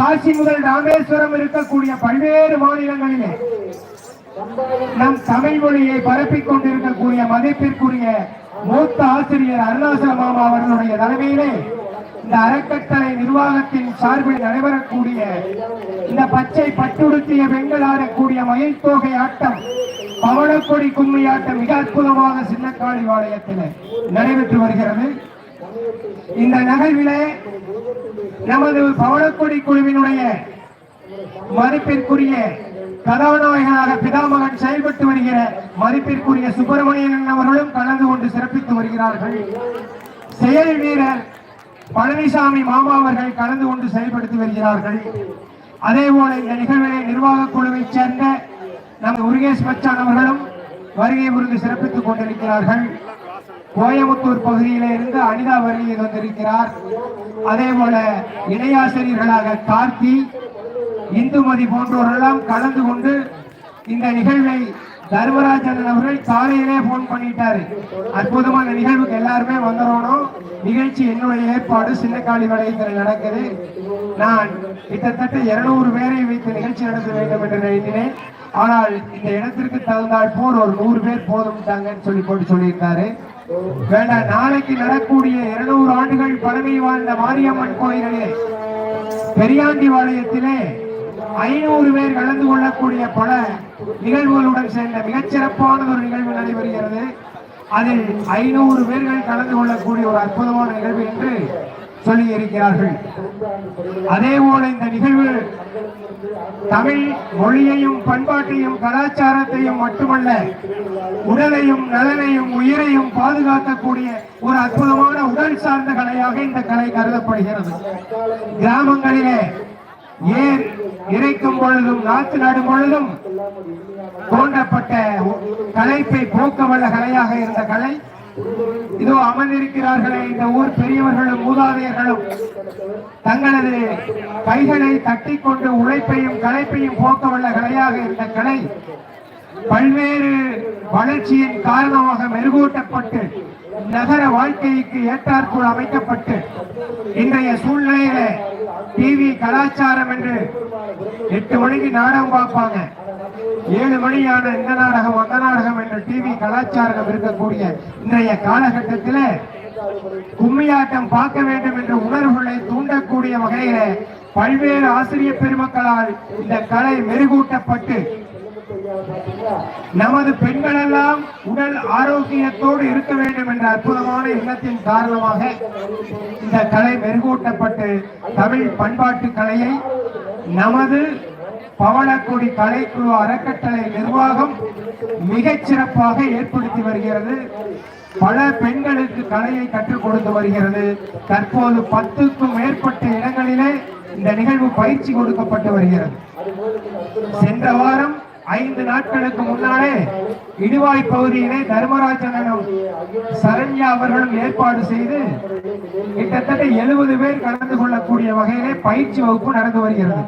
காசி முதல் ராமேஸ்வரம் இருக்கக்கூடிய பல்வேறு மாநிலங்களிலே நம் தமிழ் மொழியை பரப்பிக் கொண்டிருக்கக்கூடிய மதிப்பிற்குரிய மூத்த ஆசிரியர் அருணாசல மாமா அவர்களுடைய தலைமையிலே இந்த அறக்கட்டளை நிர்வாகத்தின் சார்பில் நடைபெறக்கூடிய இந்த பச்சை பட்டுடுத்திய பெண்கள் ஆடக்கூடிய மயில் தோகை ஆட்டம், பவளக்கொடி கும்மி ஆட்டம் மிக அற்புதமாக சின்னக்காளி வாளையத்தில் நடைபெற்று வருகிறது. இந்த நிகழ்விலே நமது பவளக்கொடி குழுவினுடைய மதிப்பிற்குரிய கதாநாயகனாக பிதாமகன் செயல்பட்டு வருகிற மதிப்பிற்குரிய சுப்பிரமணியன் அவர்களும் கலந்து கொண்டு சிறப்பித்து வருகிறார்கள். செயல் வீரர் பழனிசாமி மாமா அவர்கள் கலந்து கொண்டு செயல்படுத்தி வருகிறார்கள். அதே போல இந்த நிகழ்வினை நிர்வாக குழுவை சேர்ந்த நம் முருகேஷ் மச்சான் அவர்களும் வருகை புரிந்து சிறப்பித்துக் கொண்டிருக்கிறார்கள். கோயமுத்தூர் பகுதியிலே இருந்து அனிதா வருகை வந்திருக்கிறார். அதே போல இணையாசிரியர்களாக கார்த்தி, இந்துமதி போன்றவர்களெல்லாம் கலந்து கொண்டு இந்த நிகழ்வை தர்மராஜன் அவர்கள் காலையிலே போன் பண்ணிட்டாரு. அற்புதமான நிகழ்வுக்கு எல்லாருமே வந்துடணும், நிகழ்ச்சி என்னுடைய ஏற்பாடு சின்னக்காளி வளையத்தில் நடக்குது. நான் கிட்டத்தட்ட 200 பேரை வைத்து நிகழ்ச்சி நடத்த வேண்டும் என்று நினைக்கிறேன். ஆனால் இந்த இடத்திற்கு தகுந்தால் போல் ஒரு 100 பேர் போதும்ட்டாங்கன்னு போட்டு சொல்லியிருக்காரு. வேண்டாம், நாளைக்கு நடக்கூடிய 200 ஆண்டுகள் பழமை வாழ்ந்த மாரியம்மன் கோயிலே பெரியாண்டி வாளையத்திலே 500 பேர் கலந்து கொள்ளக்கூடிய பல நிகழ்வுகளுடன் சேர்ந்த மிகச்சிறப்பான ஒரு நிகழ்வு நடைபெறுகிறது. அதில் 500 பேர்கள் கலந்து கொள்ளக்கூடிய ஒரு அற்புதமான நிகழ்வு என்று சொல்லி இருக்கிறார்கள். அதே போல இந்த நிகழ்வு தமிழ் மொழியையும் பண்பாட்டையும் கலாச்சாரத்தையும் மட்டுமல்ல, உடலையும் நலனையும் உயிரையும் பாதுகாக்கக்கூடிய ஒரு அற்புதமான உடல் சார்ந்த கலையாக இந்த கலை கருதப்படுகிறது. கிராமங்களிலே ஏர் இறைக்கும் பொழுதும் நாற்று நடும் பொழுதும் தோன்றப்பட்ட கலைப்பை போக்க வல்ல கலையாக இருந்த கலை இதோ அமர்ந்திருக்கிறார்களே இந்த ஊர் பெரியவர்களும் மூதாதையர்களும் தங்களது கைகளை தட்டி கொண்டு உழைப்பையும் களைப்பையும் போக்க வல்ல கலையாக இருந்த கலை பல்வேறு வளர்ச்சியின் காரணமாக மெருகூட்டப்பட்டு நகர வாழ்க்கைக்கு ஏற்றாற்போல் அமைக்கப்பட்டு இன்றைய சூழ்நிலையில டிவி கலாச்சாரம் என்று 8 மணிக்கு நாடகம் பார்ப்பாங்க, 7 மணியான இந்த நாடகம் அந்த நாடகம் என்று டிவி கலாச்சாரம் இருக்கக்கூடிய இன்றைய காலகட்டத்தில் கும்மியாட்டம் பார்க்க வேண்டும் என்ற உணர்வுகளை தூண்டக்கூடிய வகையில பல்வேறு ஆசிரியர் பெருமக்களால் இந்த கலை மெருகூட்டப்பட்டு நமது பெண்கள் எல்லாம் உடல் ஆரோக்கியத்தோடு இருக்க வேண்டும் என்ற அற்புதமான எண்ணத்தின் காரணமாக இந்த கலை மெருகூட்டப்பட்டு தமிழ் பண்பாட்டு கலையை நமது பவளக்கொடி கலைக்குழு அறக்கட்டளை நிர்வாகம் மிகச் சிறப்பாக ஏற்படுத்தி வருகிறது. பல பெண்களுக்கு கலையை கற்றுக் கொடுத்து வருகிறது. தற்போது 10க்கும் மேற்பட்ட இடங்களிலே இந்த நிகழ்வு பயிற்சி கொடுக்கப்பட்டு வருகிறது. சென்ற வாரம் 5 நாட்களுக்கு முன்னாலே இடுவாய் பகுதியிலே தர்மராஜனும் சரண்யா அவர்களும் ஏற்பாடு செய்து கிட்டத்தட்ட 70 பேர் கலந்து கொள்ளக்கூடிய வகையிலே பயிற்சி வகுப்பு நடந்து வருகிறது.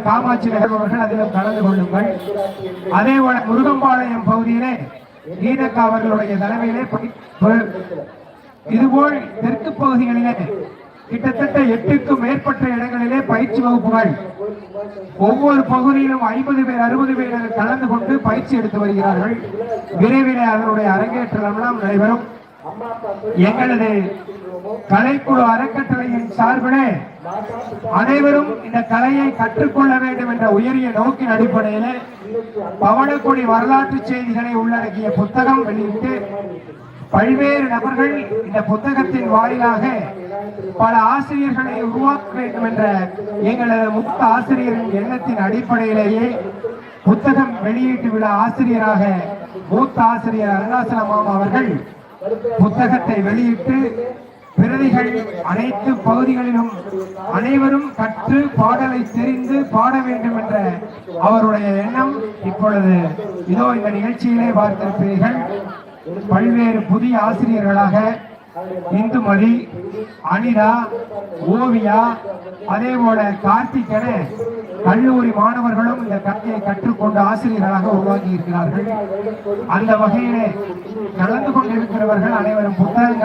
காமாட்சி நகர்வர்கள் அதிலும் கலந்து கொள்ளுங்கள். அதே போல முருகம்பாளையம் பகுதியிலே கீதக்கா அவர்களுடைய தலைமையிலே இதுபோல் தெற்கு பகுதிகளிலே கிட்டத்தட்ட 8க்கும் மேற்பட்ட இடங்களிலே பயிற்சி வகுப்புகள் ஒவ்வொரு பகுதியிலும் 50 பேர் 60 பேர் கலந்து கொண்டு பயிற்சி எடுத்து வருகிறார்கள். விரைவில் அதனுடைய அரங்கேற்றம் எல்லாம் நடைபெறும். எங்களது கலைக்குழு அறக்கட்டளையின் சார்பிலே அனைவரும் இந்த கலையை கற்றுக்கொள்ள வேண்டும் என்ற உயரிய நோக்கின் அடிப்படையில் பவளக்கொடி வரலாற்று செய்திகளை உள்ளடக்கிய புத்தகம் வெளியிட்டு பல்வேறு நபர்கள் இந்த புத்தகத்தின் வாயிலாக பல ஆசிரியர்களை உருவாக்க வேண்டும் என்ற எங்களது மூத்த ஆசிரியரின் எண்ணத்தின் அடிப்படையிலேயே புத்தகம் வெளியீட்டு விழா ஆசிரியராக மூத்த ஆசிரியர் அருணாசல மாமா அவர்கள் புத்தகத்தை வெளியிட்டு பிரதிகள் அனைத்து பகுதிகளிலும் அனைவரும் கற்று பாடலை தெரிந்து பாட வேண்டும் என்ற அவருடைய எண்ணம் இப்பொழுது இதோ இந்த நிகழ்ச்சியிலே பார்த்திருப்பீர்கள். பல்வேறு புதிய ஆசிரியர்களாக இந்துமதி, அனிதா, ஓவியா, அதே போல கார்த்திக் என கல்லூரி மாணவர்களும் இந்த கலையை கற்றுக்கொண்டு ஆசிரியர்களாக உருவாக்கி இருக்கிறார்கள். அந்த வகையிலே கலந்து கொண்டிருக்கிறவர்கள் அனைவரும் புத்தகங்கள்